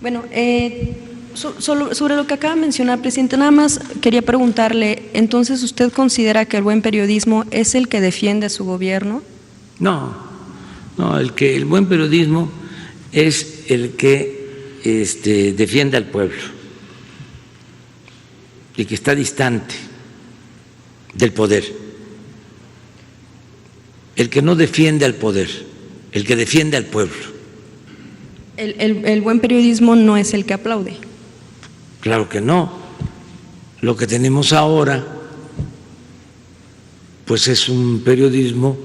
Bueno, solo sobre lo que acaba de mencionar, presidente, nada más quería preguntarle, entonces, ¿usted considera que el buen periodismo es el que defiende a su gobierno? No, no, el buen periodismo es el que defiende al pueblo y que está distante del poder. El que no defiende al poder, el que defiende al pueblo. El buen periodismo no es el que aplaude. Claro que no. Lo que tenemos ahora, pues es un periodismo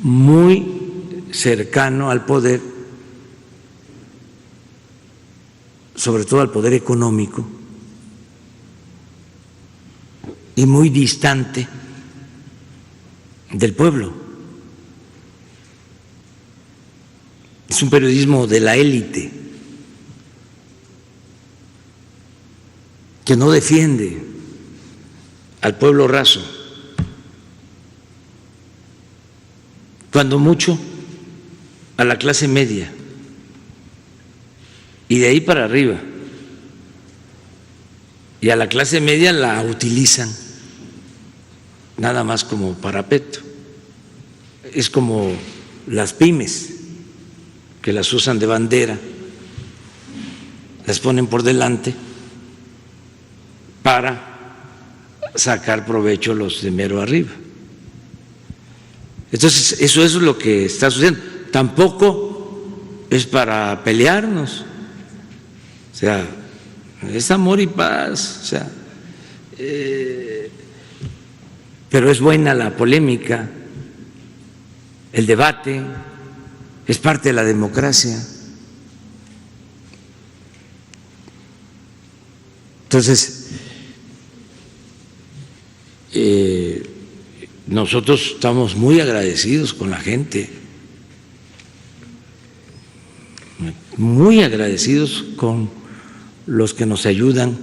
muy cercano al poder, sobre todo al poder económico, y muy distante del pueblo. Es un periodismo de la élite que no defiende al pueblo raso, cuando mucho a la clase media y de ahí para arriba. Y a la clase media la utilizan nada más como parapeto. Es como las pymes, que las usan de bandera, las ponen por delante para sacar provecho los de mero arriba. Entonces, eso es lo que está sucediendo. Tampoco es para pelearnos, o sea, es amor y paz, o sea, pero es buena la polémica, el debate, es parte de la democracia. Entonces, nosotros estamos muy agradecidos con la gente, muy agradecidos con los que nos ayudan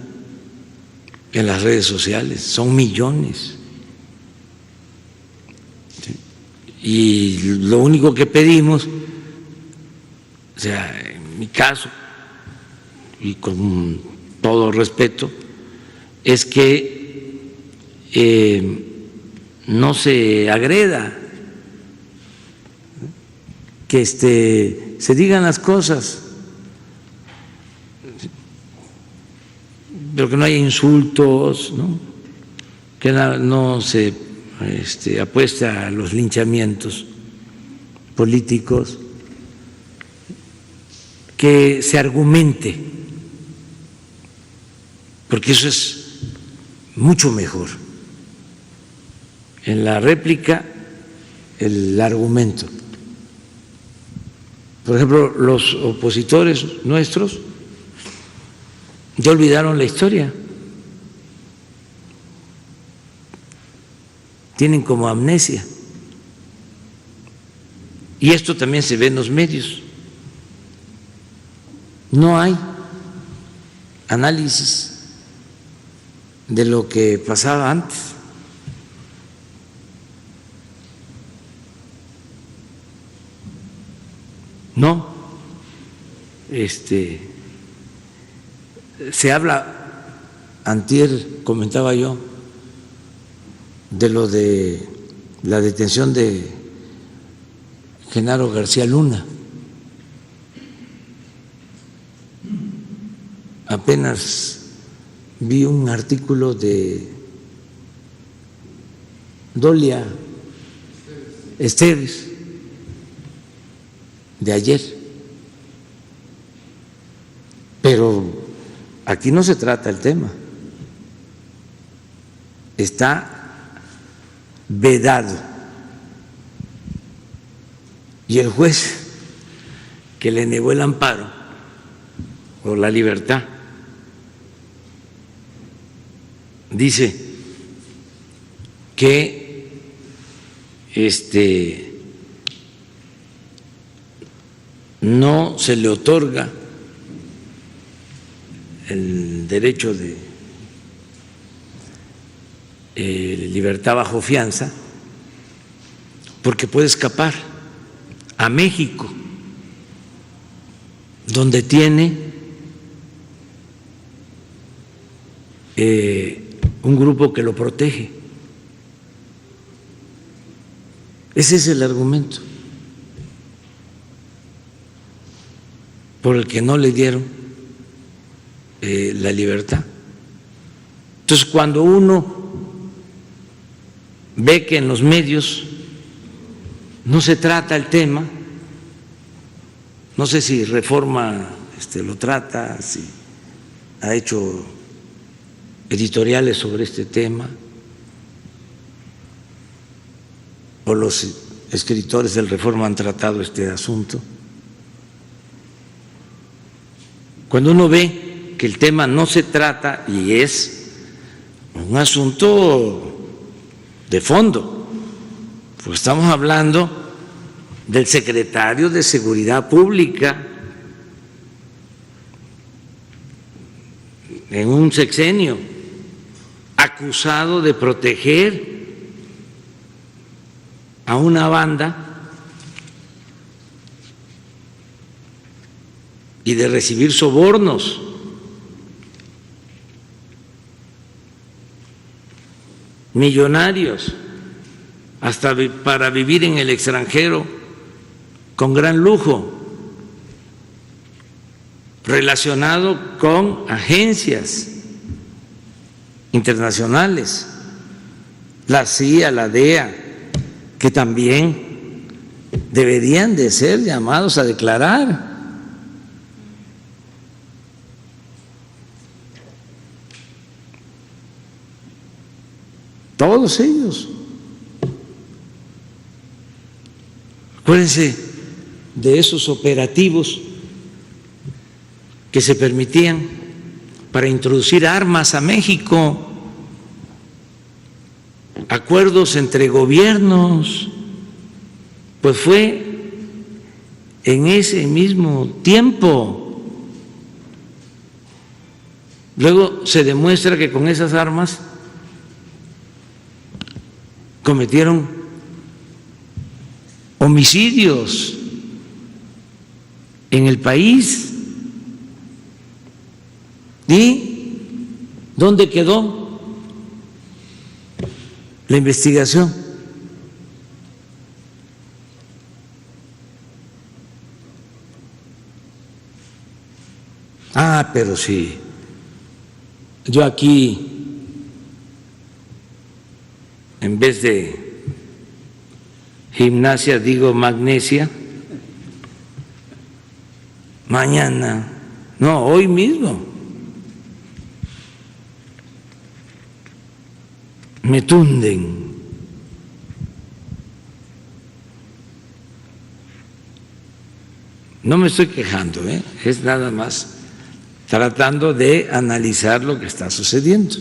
en las redes sociales, son millones. Y lo único que pedimos, o sea, en mi caso, y con todo respeto, es que no se agreda, que se digan las cosas, pero que no haya insultos, ¿no? Que no se apuesta a los linchamientos políticos, que se argumente, porque eso es mucho mejor. En la réplica, el argumento. Por ejemplo, los opositores nuestros ya olvidaron la historia, tienen como amnesia, y esto también se ve en los medios. No hay análisis de lo que pasaba antes. No, se habla, antier comentaba yo, de lo de la detención de Genaro García Luna. Apenas vi un artículo de Dolia Esteves de ayer, pero aquí no se trata el tema, está vedado, y el juez que le negó el amparo o la libertad dice que no se le otorga el derecho de libertad bajo fianza porque puede escapar a México, donde tiene un grupo que lo protege. Ese es el argumento por el que no le dieron la libertad. Entonces, cuando uno ve que en los medios no se trata el tema, no sé si Reforma lo trata, si ha hecho editoriales sobre este tema, o los escritores del Reforma han tratado este asunto. Cuando uno ve que el tema no se trata y es un asunto de fondo, pues estamos hablando del secretario de Seguridad Pública en un sexenio, acusado de proteger a una banda y de recibir sobornos. Millonarios, hasta para vivir en el extranjero con gran lujo, relacionado con agencias internacionales, la CIA, la DEA, que también deberían de ser llamados a declarar. Todos ellos. Acuérdense de esos operativos que se permitían para introducir armas a México, acuerdos entre gobiernos, pues fue en ese mismo tiempo. Luego se demuestra que con esas armas cometieron homicidios en el país. ¿Y dónde quedó la investigación? Pero sí, yo aquí, en vez de gimnasia, digo magnesia. Mañana, no, hoy mismo, me tunden. No me estoy quejando, es nada más tratando de analizar lo que está sucediendo.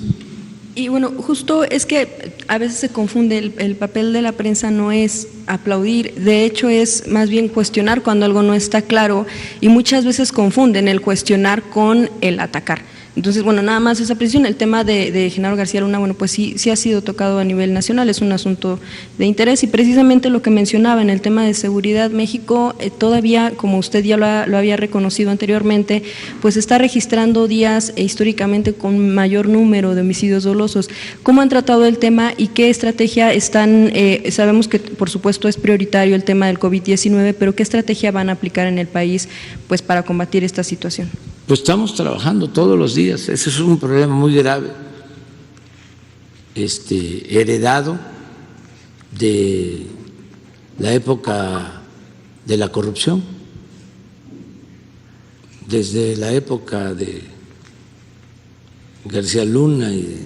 Y bueno, justo es que a veces se confunde, el papel de la prensa no es aplaudir, de hecho es más bien cuestionar cuando algo no está claro, y muchas veces confunden el cuestionar con el atacar. Entonces, bueno, nada más esa precisión. El tema de Genaro García Luna, bueno, pues sí ha sido tocado a nivel nacional, es un asunto de interés, y precisamente lo que mencionaba en el tema de seguridad, México todavía, como usted ya lo había reconocido anteriormente, pues está registrando días históricamente con mayor número de homicidios dolosos. ¿Cómo han tratado el tema y qué estrategia están, sabemos que por supuesto es prioritario el tema del COVID-19, pero qué estrategia van a aplicar en el país pues para combatir esta situación? Pues estamos trabajando todos los días. Ese es un problema muy grave, heredado de la época de la corrupción, desde la época de García Luna y de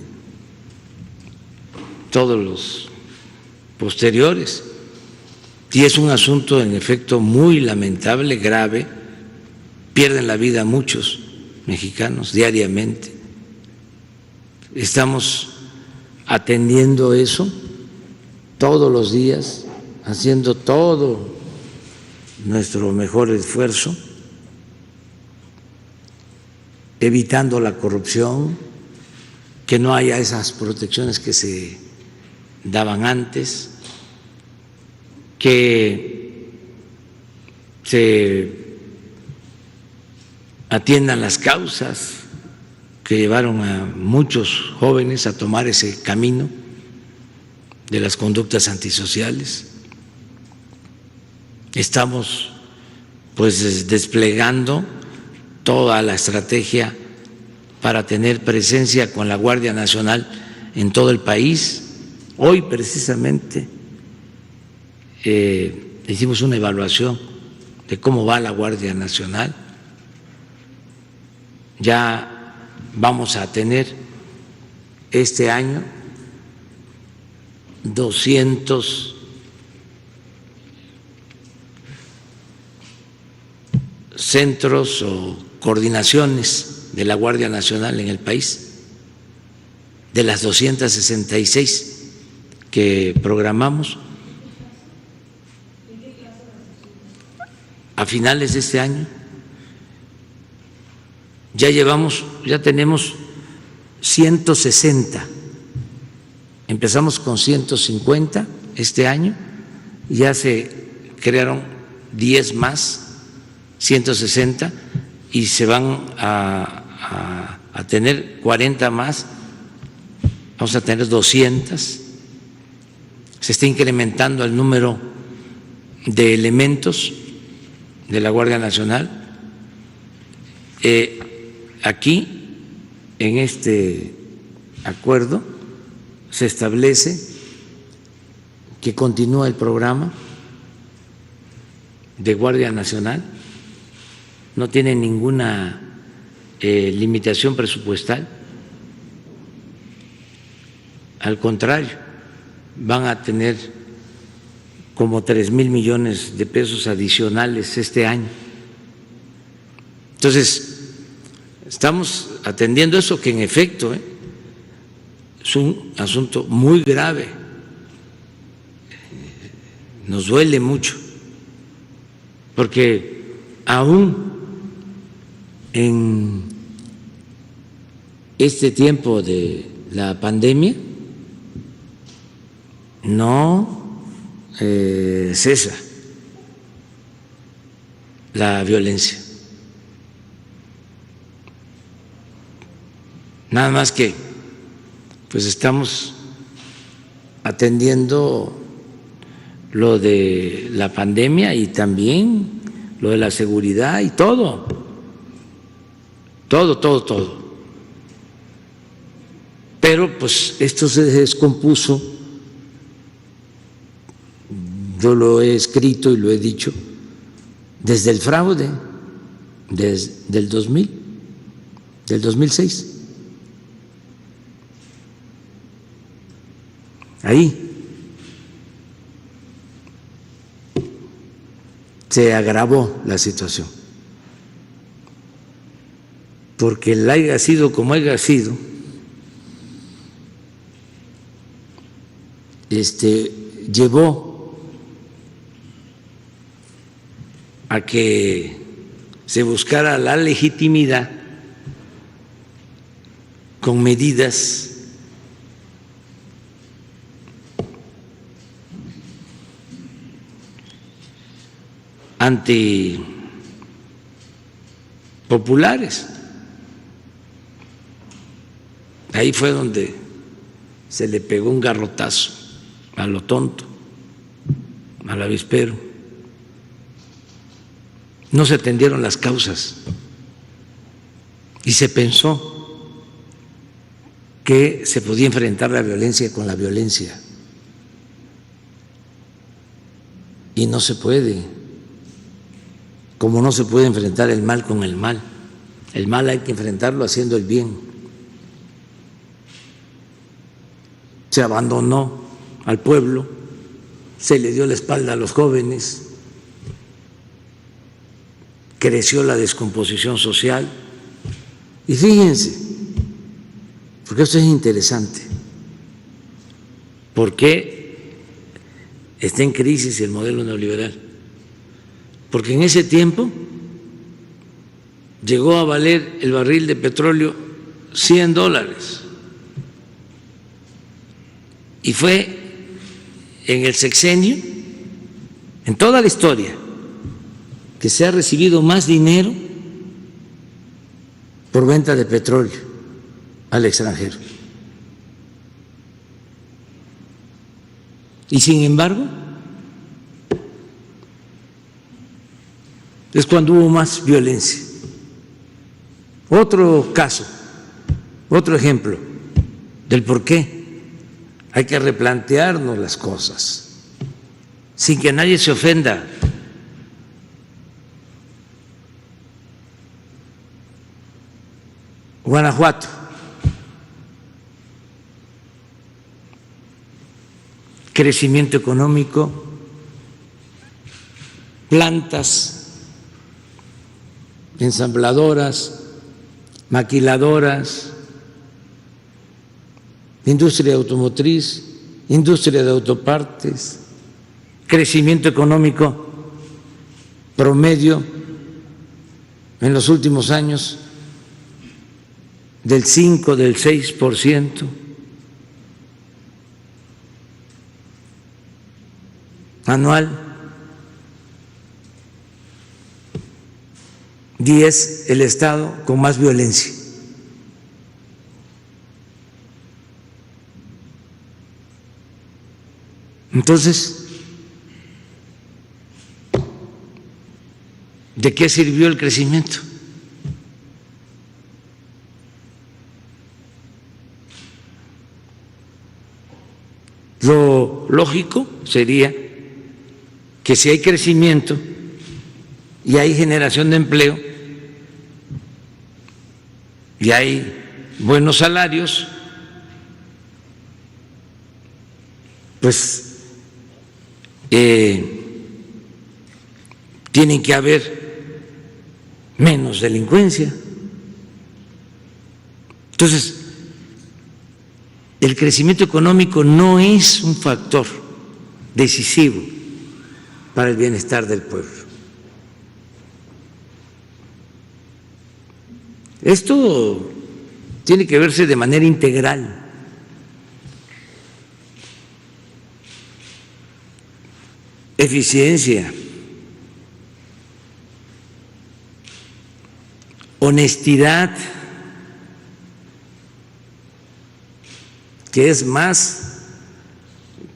todos los posteriores. Y es un asunto, en efecto, muy lamentable, grave. Pierden la vida muchos mexicanos diariamente. Estamos atendiendo eso todos los días, haciendo todo nuestro mejor esfuerzo, evitando la corrupción, que no haya esas protecciones que se daban antes, que se atiendan las causas que llevaron a muchos jóvenes a tomar ese camino de las conductas antisociales. Estamos pues desplegando toda la estrategia para tener presencia con la Guardia Nacional en todo el país. Hoy precisamente hicimos una evaluación de cómo va la Guardia Nacional. Ya vamos a tener este año 200 centros o coordinaciones de la Guardia Nacional en el país, de las 266 que programamos. A finales de este año ya tenemos 160. Empezamos con 150 este año, ya se crearon 10 más, 160, y se van a tener 40 más, vamos a tener 200. Se está incrementando el número de elementos de la Guardia Nacional. Aquí, en este acuerdo, se establece que continúa el programa de Guardia Nacional, no tiene ninguna limitación presupuestal, al contrario, van a tener como 3,000 millones de pesos adicionales este año. Entonces, estamos atendiendo eso, que en efecto es un asunto muy grave, nos duele mucho, porque aún en este tiempo de la pandemia no cesa la violencia. Nada más que pues estamos atendiendo lo de la pandemia y también lo de la seguridad y todo. Pero pues esto se descompuso, yo lo he escrito y lo he dicho, desde el fraude, desde el 2000, del 2006. Ahí se agravó la situación, porque el haya sido como haya sido, llevó a que se buscara la legitimidad con medidas antipopulares. Ahí fue donde se le pegó un garrotazo a lo tonto, al avispero. No se atendieron las causas y se pensó que se podía enfrentar la violencia con la violencia, y no se puede. Como no se puede enfrentar el mal con el mal. El mal hay que enfrentarlo haciendo el bien. Se abandonó al pueblo, se le dio la espalda a los jóvenes, creció la descomposición social. Y fíjense, porque esto es interesante, ¿por qué está en crisis el modelo neoliberal? Porque en ese tiempo llegó a valer el barril de petróleo $100, y fue en el sexenio, en toda la historia, que se ha recibido más dinero por venta de petróleo al extranjero. Y sin embargo, es cuando hubo más violencia. Otro caso, otro ejemplo del por qué hay que replantearnos las cosas sin que nadie se ofenda. Guanajuato. Crecimiento económico, plantas ensambladoras, maquiladoras, industria automotriz, industria de autopartes, crecimiento económico promedio en los últimos años del 5, del 6%. Anual. 10, el estado con más violencia. Entonces, ¿de qué sirvió el crecimiento? Lo lógico sería que si hay crecimiento y hay generación de empleo y hay buenos salarios, pues tiene que haber menos delincuencia. Entonces, el crecimiento económico no es un factor decisivo para el bienestar del pueblo. Esto tiene que verse de manera integral. Eficiencia, honestidad, que es más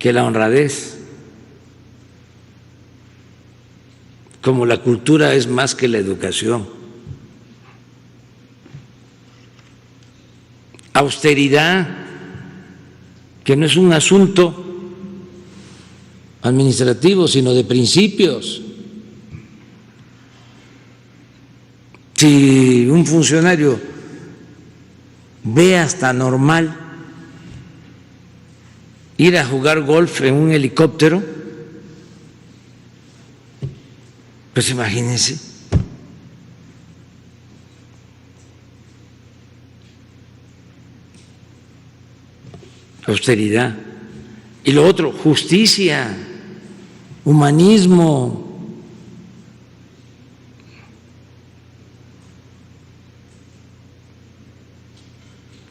que la honradez, como la cultura es más que la educación. Austeridad, que no es un asunto administrativo, sino de principios. Si un funcionario ve hasta normal ir a jugar golf en un helicóptero, pues imagínense. Austeridad. Y lo otro, justicia, humanismo.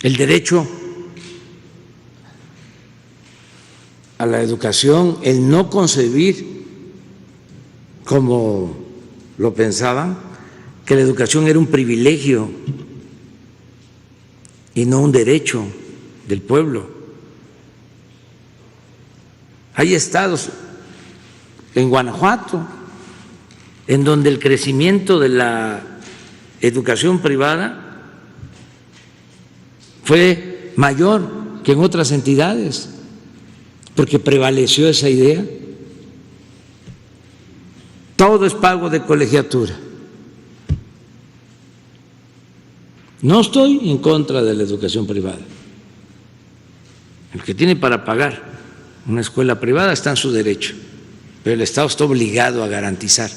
El derecho a la educación, el no concebir, como lo pensaban, que la educación era un privilegio y no un derecho del pueblo. Hay estados en Guanajuato en donde el crecimiento de la educación privada fue mayor que en otras entidades, porque prevaleció esa idea. Todo es pago de colegiatura. No estoy en contra de la educación privada. El que tiene para pagar una escuela privada está en su derecho, pero el Estado está obligado a garantizar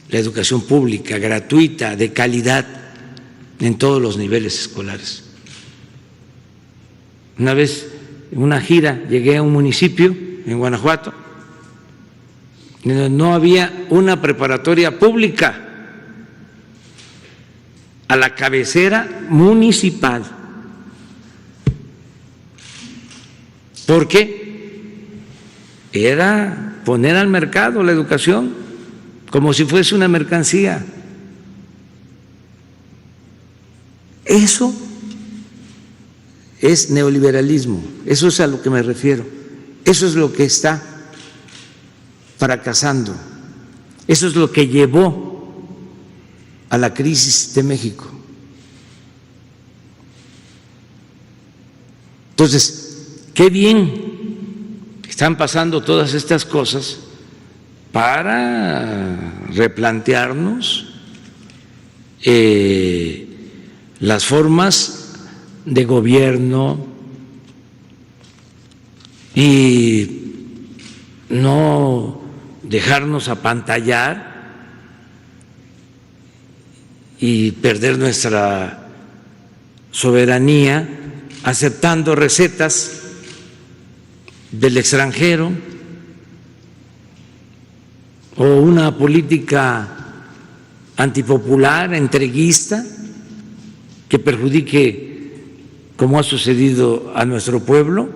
la educación pública, gratuita, de calidad, en todos los niveles escolares. Una vez en una gira llegué a un municipio en Guanajuato donde no había una preparatoria pública, a la cabecera municipal. Porque era poner al mercado la educación como si fuese una mercancía. Eso es neoliberalismo, eso es a lo que me refiero, eso es lo que está fracasando, eso es lo que llevó a la crisis de México. Entonces, qué bien están pasando todas estas cosas para replantearnos las formas de gobierno y no dejarnos apantallar y perder nuestra soberanía aceptando recetas del extranjero o una política antipopular, entreguista, que perjudique, como ha sucedido, a nuestro pueblo.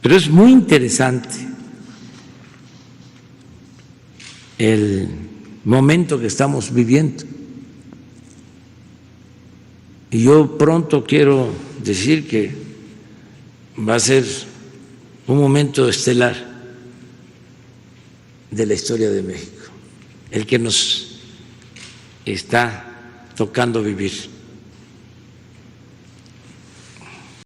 Pero es muy interesante el momento que estamos viviendo. Y yo pronto quiero decir que va a ser un momento estelar de la historia de México, el que nos está tocando vivir.